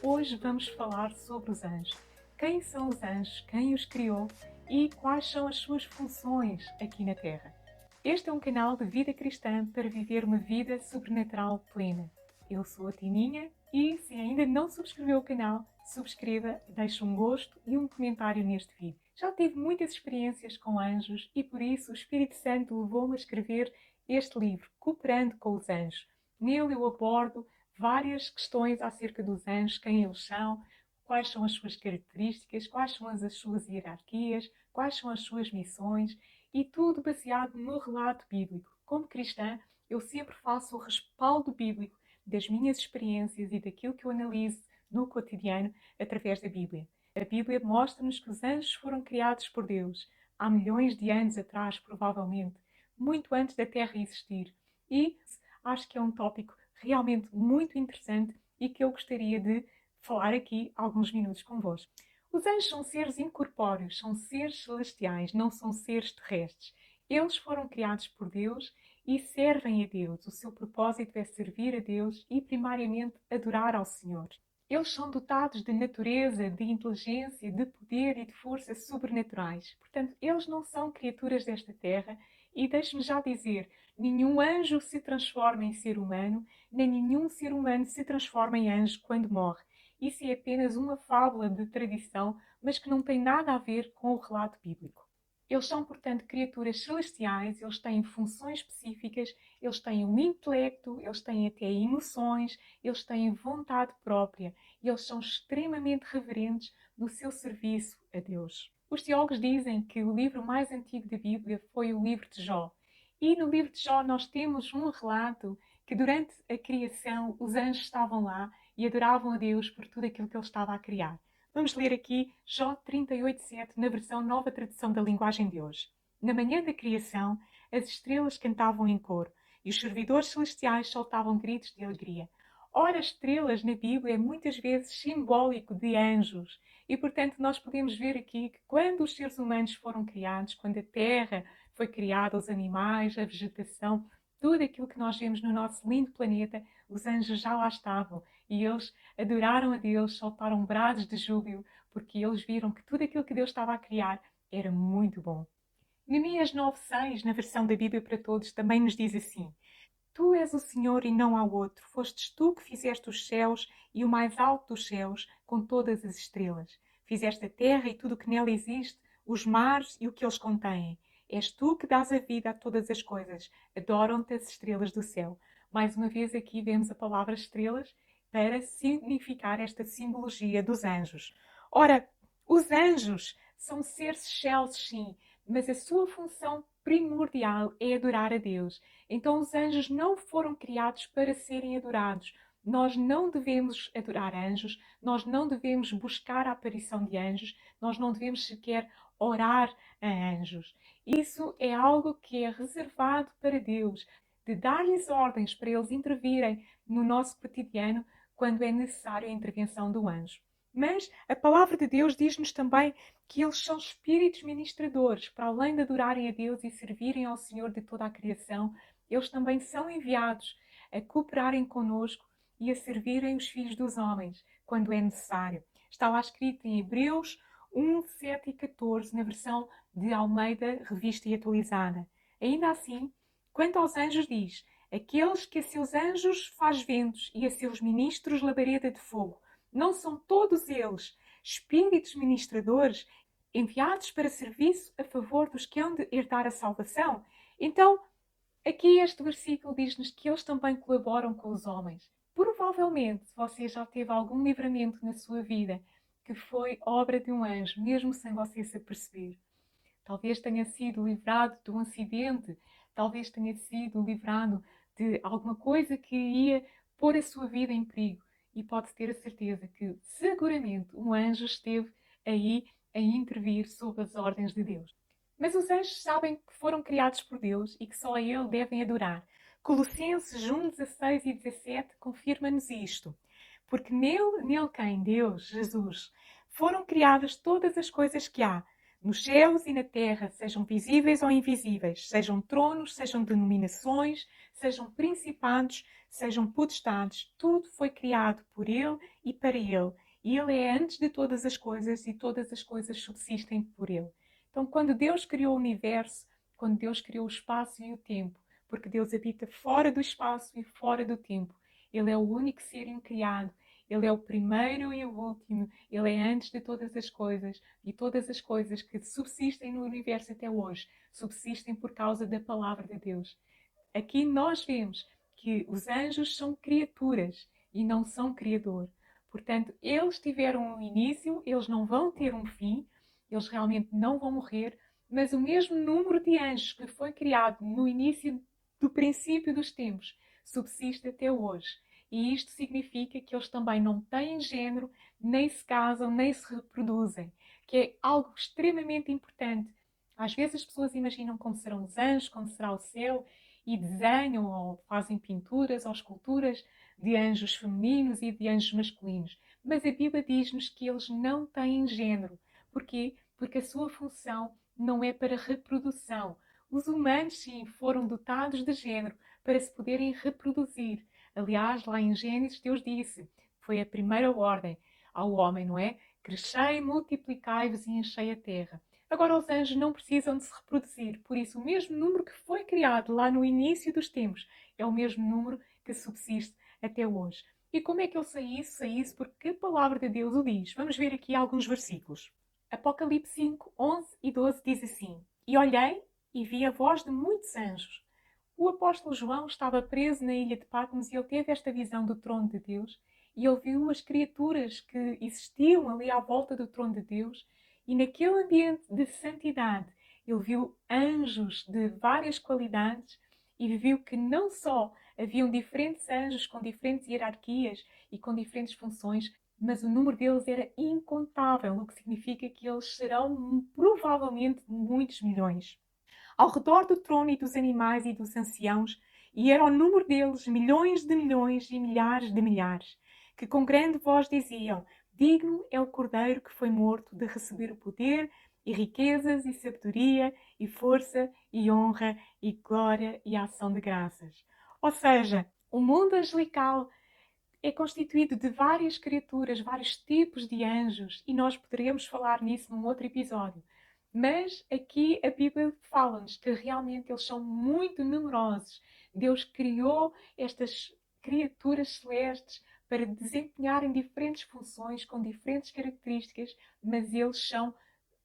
Hoje vamos falar sobre os anjos. Quem são os anjos, quem os criou e quais são as suas funções aqui na Terra. Este é um canal de vida cristã para viver uma vida sobrenatural plena. Eu sou a Tininha e se ainda não subscreveu o canal, subscreva, deixe um gosto e um comentário neste vídeo. Já tive muitas experiências com anjos e por isso o Espírito Santo levou-me a escrever este livro, Cooperando com os Anjos. Nele eu abordo várias questões acerca dos anjos, quem eles são, quais são as suas características, quais são as suas hierarquias, quais são as suas missões e tudo baseado no relato bíblico. Como cristã, eu sempre faço o respaldo bíblico das minhas experiências e daquilo que eu analiso no cotidiano através da Bíblia. A Bíblia mostra-nos que os anjos foram criados por Deus há milhões de anos atrás, provavelmente, muito antes da Terra existir. E acho que é um tópico realmente muito interessante e que eu gostaria de falar aqui alguns minutos convosco. Os anjos são seres incorpóreos, são seres celestiais, não são seres terrestres. Eles foram criados por Deus e servem a Deus. O seu propósito é servir a Deus e, primariamente, adorar ao Senhor. Eles são dotados de natureza, de inteligência, de poder e de força sobrenaturais. Portanto, eles não são criaturas desta terra e deixe-me já dizer, nenhum anjo se transforma em ser humano, nem nenhum ser humano se transforma em anjo quando morre. Isso é apenas uma fábula de tradição, mas que não tem nada a ver com o relato bíblico. Eles são, portanto, criaturas celestiais, eles têm funções específicas, eles têm um intelecto, eles têm até emoções, eles têm vontade própria e eles são extremamente reverentes no seu serviço a Deus. Os teólogos dizem que o livro mais antigo da Bíblia foi o livro de Jó. E no livro de Jó nós temos um relato que durante a criação os anjos estavam lá e adoravam a Deus por tudo aquilo que ele estava a criar. Vamos ler aqui Jó 38:7 na versão Nova Tradução da Linguagem de hoje. Na manhã da criação, as estrelas cantavam em coro e os servidores celestiais soltavam gritos de alegria. Ora, estrelas na Bíblia é muitas vezes simbólico de anjos. E, portanto, nós podemos ver aqui que quando os seres humanos foram criados, quando a Terra foi criada, os animais, a vegetação, tudo aquilo que nós vemos no nosso lindo planeta, os anjos já lá estavam. E eles adoraram a Deus, soltaram brados de júbilo, porque eles viram que tudo aquilo que Deus estava a criar era muito bom. Neemias 9:6, na versão da Bíblia para Todos, também nos diz assim: Tu és o Senhor e não há outro. Fostes tu que fizeste os céus e o mais alto dos céus, com todas as estrelas. Fizeste a terra e tudo o que nela existe, os mares e o que eles contêm. És tu que dás a vida a todas as coisas. Adoram-te as estrelas do céu. Mais uma vez aqui vemos a palavra estrelas para significar esta simbologia dos anjos. Ora, os anjos são seres excelsos, sim, mas a sua função primordial é adorar a Deus. Então os anjos não foram criados para serem adorados. Nós não devemos adorar anjos, nós não devemos buscar a aparição de anjos, nós não devemos sequer orar a anjos. Isso é algo que é reservado para Deus, de dar-lhes ordens para eles intervirem no nosso cotidiano quando é necessário a intervenção do anjo. Mas a palavra de Deus diz-nos também que eles são espíritos ministradores, para além de adorarem a Deus e servirem ao Senhor de toda a criação, eles também são enviados a cooperarem conosco e a servirem os filhos dos homens, quando é necessário. Está lá escrito em Hebreus 1, 7 e 14, na versão de Almeida, revista e atualizada. Ainda assim, quanto aos anjos diz, aqueles que a seus anjos faz ventos e a seus ministros labareda de fogo, não são todos eles espíritos ministradores enviados para serviço a favor dos que hão de herdar a salvação? Então, aqui este versículo diz-nos que eles também colaboram com os homens. Provavelmente, se você já teve algum livramento na sua vida que foi obra de um anjo, mesmo sem você se aperceber. Talvez tenha sido livrado de um acidente, talvez tenha sido livrado de alguma coisa que ia pôr a sua vida em perigo. E pode ter a certeza que, seguramente, um anjo esteve aí a intervir sob as ordens de Deus. Mas os anjos sabem que foram criados por Deus e que só a Ele devem adorar. Colossenses 1, 16 e 17 confirma-nos isto. Porque nele quem? Deus, Jesus, foram criadas todas as coisas que há, nos céus e na terra, sejam visíveis ou invisíveis, sejam tronos, sejam denominações, sejam principados, sejam potestades, tudo foi criado por Ele e para Ele. E Ele é antes de todas as coisas e todas as coisas subsistem por Ele. Então, quando Deus criou o universo, quando Deus criou o espaço e o tempo, porque Deus habita fora do espaço e fora do tempo, Ele é o único ser incriado, Ele é o primeiro e o último, Ele é antes de todas as coisas, e todas as coisas que subsistem no universo até hoje subsistem por causa da palavra de Deus. Aqui nós vemos que os anjos são criaturas e não são criador. Portanto, eles tiveram um início, eles não vão ter um fim, eles realmente não vão morrer, mas o mesmo número de anjos que foi criado no início do princípio dos tempos subsiste até hoje. E isto significa que eles também não têm género, nem se casam, nem se reproduzem, que é algo extremamente importante. Às vezes as pessoas imaginam como serão os anjos, como será o céu, e desenham ou fazem pinturas ou esculturas de anjos femininos e de anjos masculinos. Mas a Bíblia diz-nos que eles não têm género. Porquê? Porque a sua função não é para reprodução. Os humanos, sim, foram dotados de género para se poderem reproduzir. Aliás, lá em Gênesis, Deus disse, foi a primeira ordem ao homem, não é? Crescei, multiplicai-vos e enchei a terra. Agora, os anjos não precisam de se reproduzir, por isso, o mesmo número que foi criado lá no início dos tempos é o mesmo número que subsiste até hoje. E como é que eu sei isso? Sei isso porque a palavra de Deus o diz. Vamos ver aqui alguns versículos. Apocalipse 5, 11 e 12 diz assim: E olhei e vi a voz de muitos anjos. O apóstolo João estava preso na ilha de Patmos e ele teve esta visão do trono de Deus e ele viu as criaturas que existiam ali à volta do trono de Deus e naquele ambiente de santidade ele viu anjos de várias qualidades e viu que não só haviam diferentes anjos com diferentes hierarquias e com diferentes funções, mas o número deles era incontável, o que significa que eles serão provavelmente muitos milhões. Ao redor do trono e dos animais e dos anciãos, e era o número deles milhões e milhares de milhares, que com grande voz diziam: Digno é o Cordeiro que foi morto de receber o poder e riquezas e sabedoria e força e honra e glória e ação de graças. Ou seja, o mundo angelical é constituído de várias criaturas, vários tipos de anjos, e nós poderíamos falar nisso num outro episódio. Mas aqui a Bíblia fala-nos que realmente eles são muito numerosos. Deus criou estas criaturas celestes para desempenharem diferentes funções, com diferentes características, mas eles são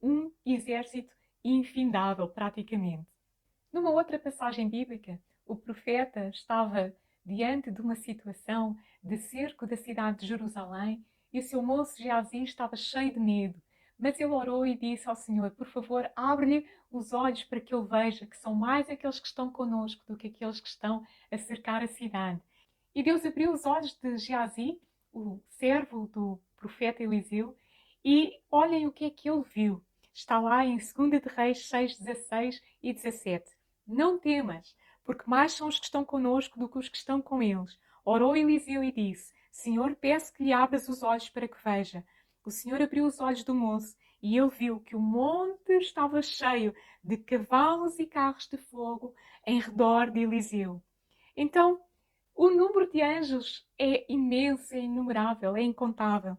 um exército infindável, praticamente. Numa outra passagem bíblica, o profeta estava diante de uma situação de cerco da cidade de Jerusalém e o seu moço Geazi estava cheio de medo. Mas ele orou e disse ao Senhor: Por favor, abre-lhe os olhos para que ele veja que são mais aqueles que estão conosco do que aqueles que estão a cercar a cidade. E Deus abriu os olhos de Geazi, o servo do profeta Eliseu, e olhem o que ele viu. Está lá em 2 de Reis 6, 16 e 17. Não temas, porque mais são os que estão conosco do que os que estão com eles. Orou Eliseu e disse: Senhor, peço que lhe abras os olhos para que veja. O Senhor abriu os olhos do moço e ele viu que o monte estava cheio de cavalos e carros de fogo em redor de Eliseu. Então, o número de anjos é imenso, é inumerável, é incontável.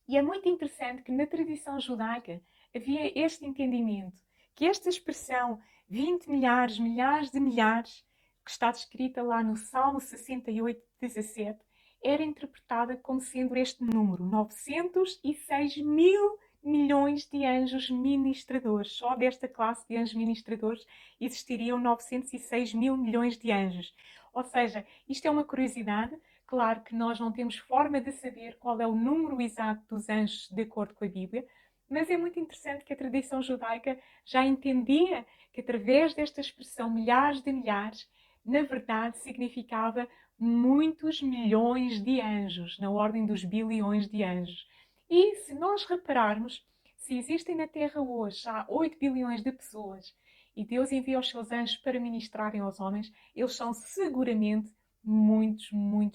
E é muito interessante que na tradição judaica havia este entendimento, que esta expressão 20 milhares, milhares de milhares, que está descrita lá no Salmo 68, 17, era interpretada como sendo este número, 906 mil milhões de anjos ministradores. Só desta classe de anjos ministradores existiriam 906 mil milhões de anjos. Ou seja, isto é uma curiosidade. Claro que nós não temos forma de saber qual é o número exato dos anjos de acordo com a Bíblia, mas é muito interessante que a tradição judaica já entendia que através desta expressão milhares de milhares, na verdade significava muitos milhões de anjos, na ordem dos bilhões de anjos. E se nós repararmos, se existem na Terra hoje já 8 bilhões de pessoas e Deus envia os seus anjos para ministrarem aos homens, eles são seguramente muitos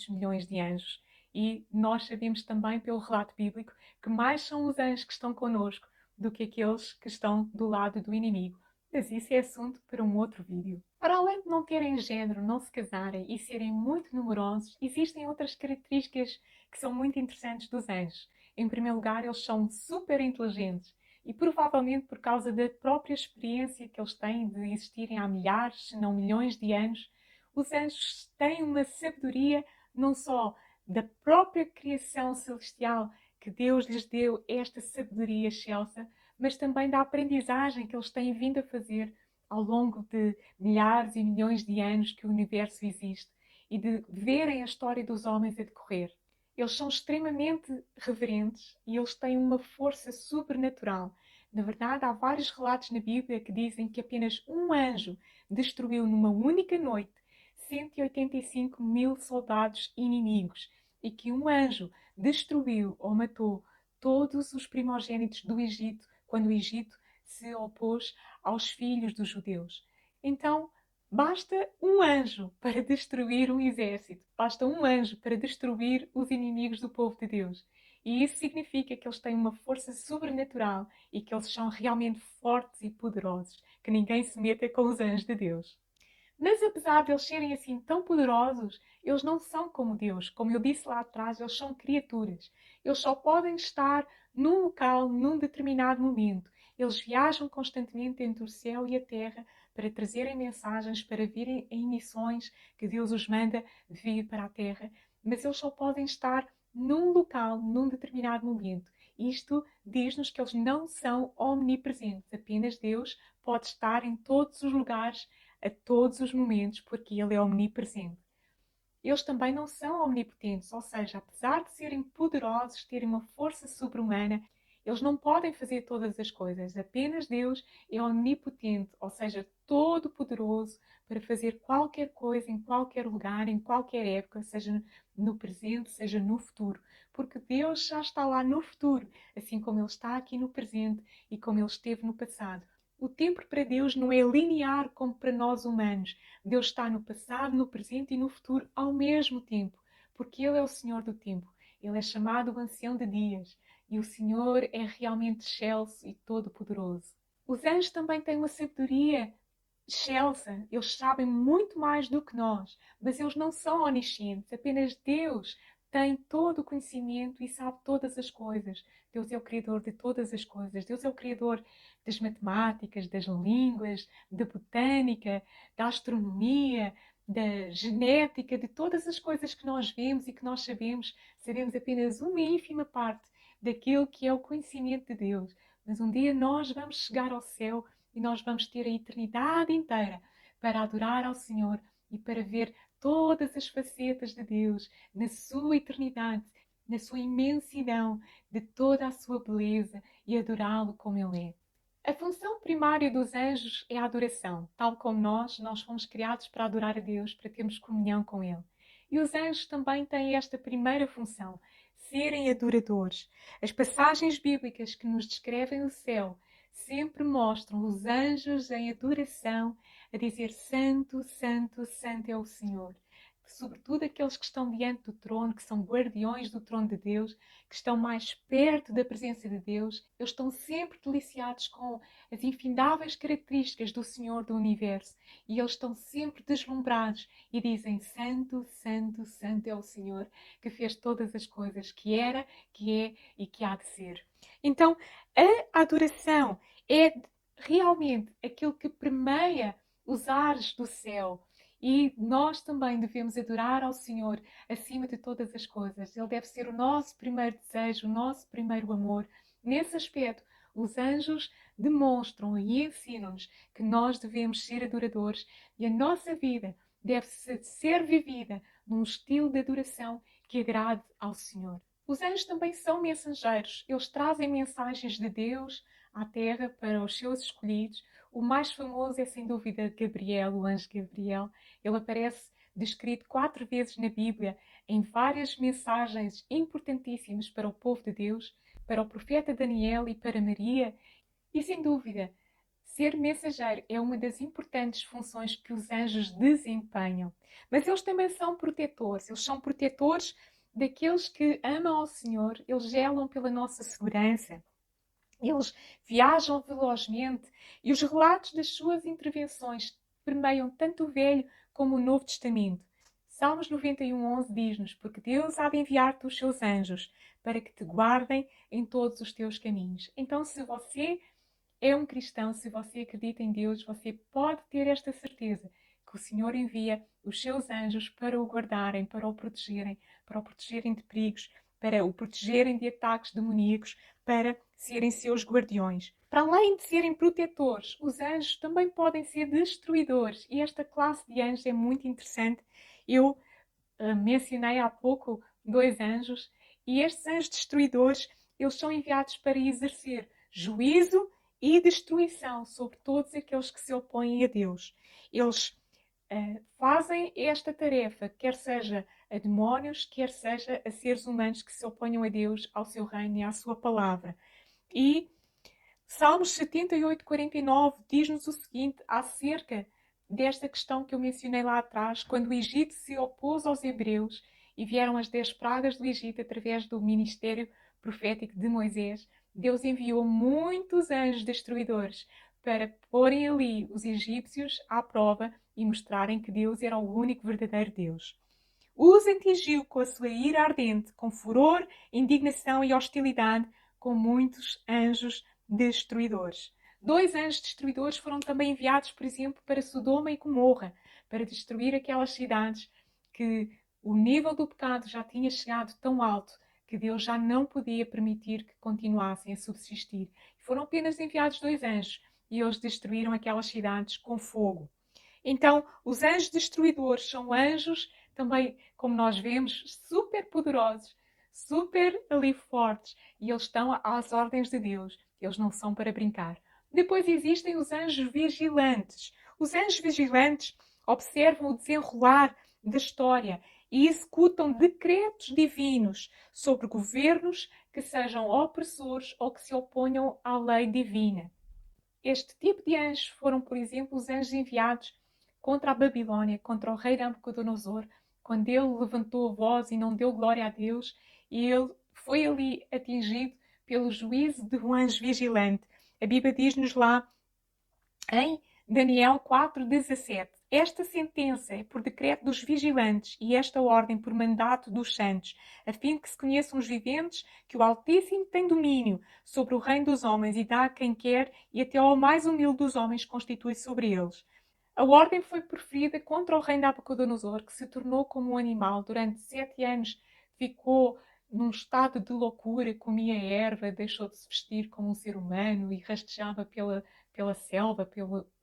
milhões de anjos. E nós sabemos também, pelo relato bíblico, que mais são os anjos que estão connosco do que aqueles que estão do lado do inimigo. Mas isso é assunto para um outro vídeo. Para além de não terem género, não se casarem e serem muito numerosos, existem outras características que são muito interessantes dos anjos. Em primeiro lugar, eles são super inteligentes e provavelmente por causa da própria experiência que eles têm de existirem há milhares, se não milhões de anos, os anjos têm uma sabedoria não só da própria criação celestial, que Deus lhes deu esta sabedoria excelsa, mas também da aprendizagem que eles têm vindo a fazer ao longo de milhares e milhões de anos que o universo existe e de verem a história dos homens a decorrer. Eles são extremamente reverentes e eles têm uma força sobrenatural. Na verdade, há vários relatos na Bíblia que dizem que apenas um anjo destruiu numa única noite 185 mil soldados inimigos e que um anjo destruiu ou matou todos os primogênitos do Egito quando o Egito se opôs aos filhos dos judeus. Então, basta um anjo para destruir um exército, basta um anjo para destruir os inimigos do povo de Deus. E isso significa que eles têm uma força sobrenatural e que eles são realmente fortes e poderosos, que ninguém se meta com os anjos de Deus. Mas apesar de eles serem assim tão poderosos, eles não são como Deus. Como eu disse lá atrás, eles são criaturas. Eles só podem estar num local, num determinado momento. Eles viajam constantemente entre o céu e a terra para trazerem mensagens, para virem em missões que Deus os manda vir para a terra. Mas eles só podem estar num local, num determinado momento. Isto diz-nos que eles não são omnipresentes. Apenas Deus pode estar em todos os lugares a todos os momentos, porque Ele é omnipresente. Eles também não são omnipotentes, ou seja, apesar de serem poderosos, terem uma força sobre-humana, eles não podem fazer todas as coisas. Apenas Deus é onipotente, ou seja, todo-poderoso para fazer qualquer coisa em qualquer lugar, em qualquer época, seja no presente, seja no futuro. Porque Deus já está lá no futuro, assim como Ele está aqui no presente e como Ele esteve no passado. O tempo para Deus não é linear como para nós humanos. Deus está no passado, no presente e no futuro ao mesmo tempo, porque Ele é o Senhor do tempo. Ele é chamado o Ancião de Dias e o Senhor é realmente excelso e todo-poderoso. Os anjos também têm uma sabedoria excelsa. Eles sabem muito mais do que nós, mas eles não são oniscientes. Apenas Deus tem todo o conhecimento e sabe todas as coisas. Deus é o Criador de todas as coisas. Deus é o Criador das matemáticas, das línguas, da botânica, da astronomia, da genética, de todas as coisas que nós vemos e que nós sabemos. Sabemos apenas uma ínfima parte daquilo que é o conhecimento de Deus. Mas um dia nós vamos chegar ao céu e nós vamos ter a eternidade inteira para adorar ao Senhor e para ver todas as facetas de Deus na sua eternidade, na sua imensidão, de toda a sua beleza e adorá-lo como Ele é. A função primária dos anjos é a adoração. Tal como nós fomos criados para adorar a Deus, para termos comunhão com Ele. E os anjos também têm esta primeira função, serem adoradores. As passagens bíblicas que nos descrevem o céu sempre mostram os anjos em adoração, a dizer Santo, Santo, Santo é o Senhor. Sobretudo aqueles que estão diante do trono, que são guardiões do trono de Deus, que estão mais perto da presença de Deus, eles estão sempre deliciados com as infindáveis características do Senhor do Universo e eles estão sempre deslumbrados e dizem Santo, Santo, Santo é o Senhor que fez todas as coisas, que era, que é e que há de ser. Então, a adoração é realmente aquilo que permeia os ares do céu. E nós também devemos adorar ao Senhor acima de todas as coisas. Ele deve ser o nosso primeiro desejo, o nosso primeiro amor. Nesse aspecto, os anjos demonstram e ensinam-nos que nós devemos ser adoradores e a nossa vida deve ser vivida num estilo de adoração que agrade ao Senhor. Os anjos também são mensageiros. Eles trazem mensagens de Deus à terra para os seus escolhidos. O mais famoso é, sem dúvida, Gabriel, o anjo Gabriel. Ele aparece descrito 4 vezes na Bíblia em várias mensagens importantíssimas para o povo de Deus, para o profeta Daniel e para Maria. E, sem dúvida, ser mensageiro é uma das importantes funções que os anjos desempenham. Mas eles também são protetores. Eles são protetores daqueles que amam ao Senhor. Eles zelam pela nossa segurança. Eles viajam velozmente e os relatos das suas intervenções permeiam tanto o Velho como o Novo Testamento. Salmos 91:11 diz-nos: porque Deus há de enviar-te os seus anjos para que te guardem em todos os teus caminhos. Então, se você é um cristão, se você acredita em Deus, você pode ter esta certeza que o Senhor envia os seus anjos para o guardarem, para o protegerem de perigos, para o protegerem de ataques demoníacos, para serem seus guardiões. Para além de serem protetores, os anjos também podem ser destruidores. E esta classe de anjos é muito interessante. Eu mencionei há pouco 2 anjos, e estes anjos destruidores, eles são enviados para exercer juízo e destruição sobre todos aqueles que se opõem a Deus. Eles fazem esta tarefa, quer seja a demónios, quer seja a seres humanos que se oponham a Deus, ao seu reino e à sua palavra. E Salmos 78:49 diz-nos o seguinte acerca desta questão que eu mencionei lá atrás, quando o Egito se opôs aos hebreus e vieram as 10 pragas do Egito através do ministério profético de Moisés. Deus enviou muitos anjos destruidores para porem ali os egípcios à prova e mostrarem que Deus era o único verdadeiro Deus. Os atingiu com a sua ira ardente, com furor, indignação e hostilidade, com muitos anjos destruidores. 2 anjos destruidores foram também enviados, por exemplo, para Sodoma e Gomorra, para destruir aquelas cidades que o nível do pecado já tinha chegado tão alto que Deus já não podia permitir que continuassem a subsistir. Foram apenas enviados 2 anjos e eles destruíram aquelas cidades com fogo. Então, os anjos destruidores são anjos também, como nós vemos, super poderosos, super ali fortes, e eles estão às ordens de Deus. Eles não são para brincar. Depois existem os anjos vigilantes. Os anjos vigilantes observam o desenrolar da história e executam decretos divinos sobre governos que sejam opressores ou que se oponham à lei divina. Este tipo de anjos foram, por exemplo, os anjos enviados contra a Babilónia, contra o rei Nabucodonosor, quando ele levantou a voz e não deu glória a Deus, e ele foi ali atingido pelo juízo de um anjo vigilante. A Bíblia diz-nos lá em Daniel 4:17: esta sentença é por decreto dos vigilantes e esta ordem por mandato dos santos, a fim de que se conheçam os viventes que o Altíssimo tem domínio sobre o reino dos homens e dá a quem quer e até ao mais humilde dos homens constitui sobre eles. A ordem foi proferida contra o rei Nabucodonosor, que se tornou como um animal. Durante 7 anos ficou num estado de loucura, comia erva, deixou de se vestir como um ser humano e rastejava pela selva,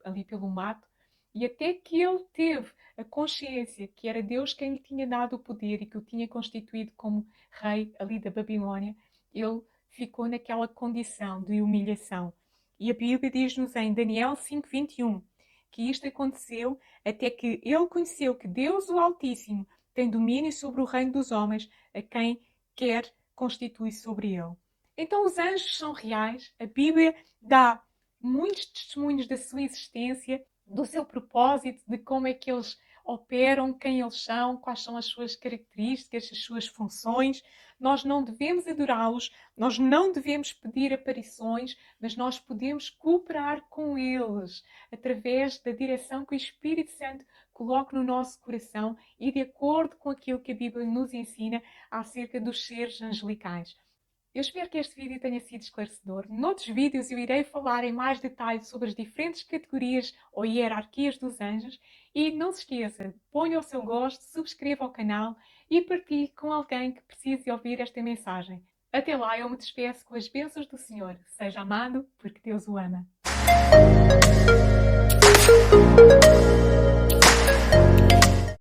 ali pelo mato. E até que ele teve a consciência que era Deus quem lhe tinha dado o poder e que o tinha constituído como rei ali da Babilónia, ele ficou naquela condição de humilhação. E a Bíblia diz-nos em Daniel 5:21 que isto aconteceu até que ele conheceu que Deus, o Altíssimo, tem domínio sobre o reino dos homens, a quem quer constitui sobre ele. Então os anjos são reais, a Bíblia dá muitos testemunhos da sua existência, do seu propósito, de como é que eles operam, quem eles são, quais são as suas características, as suas funções. Nós não devemos adorá-los, nós não devemos pedir aparições, mas nós podemos cooperar com eles através da direção que o Espírito Santo coloca no nosso coração e de acordo com aquilo que a Bíblia nos ensina acerca dos seres angelicais. Eu espero que este vídeo tenha sido esclarecedor. Noutros vídeos eu irei falar em mais detalhe sobre as diferentes categorias ou hierarquias dos anjos. E não se esqueça, ponha o seu gosto, subscreva o canal e partilhe com alguém que precise ouvir esta mensagem. Até lá, eu me despeço com as bênçãos do Senhor. Seja amado, porque Deus o ama.